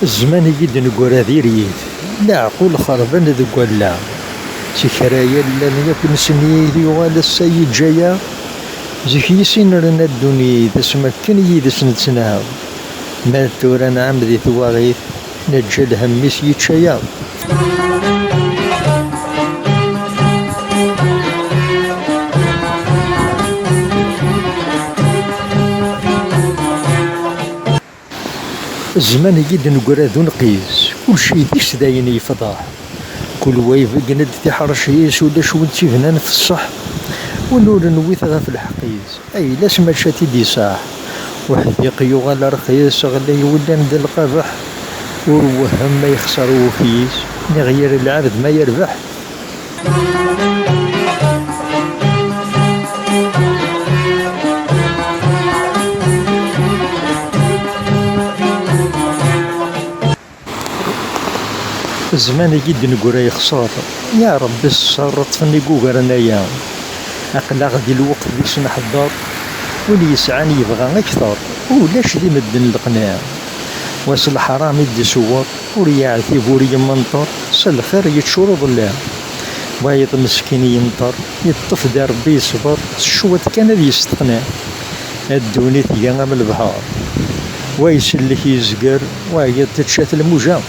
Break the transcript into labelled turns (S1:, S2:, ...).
S1: الزمان يجد نقول هذي ريت لا عقول خربان ذوك ولا سكرايا لن يكون سنيدي ولا السيد جايا زيك يسين رنا الدنيا تسمى كن يدس نتسناو ما تورا نعم ذي ثواغيث نجد هميس يتشيا الزمان يجد نقول ذو نقيس كل شي ديش داين يفضح كل وايف قند تحرش يس ولا شو تيفنان في الصح ونور نويثها في الحقيز اي لاش ما شاتي دي صح واحد يقيو على رخيص غلي ولا ند القرح وهم ما يخسر وفيس غير العبد ما يربح الزمان يجد نقول يخسر يا رب الصرت فني قوغر انايا اقلا غدي الوقت باش نحضر واللي يسعاني يبغى اكثر ولاش دي مدن القناع واس الحرام يدي صور وري يعتيب وري يمنطر سالخير يتشرب الله وايض مسكين ينطر يطف دار ربي يصبر الشوط كان ذي يستقنع الدوني تيا من البحر ويسلك يزقر وايض تتشات الموجة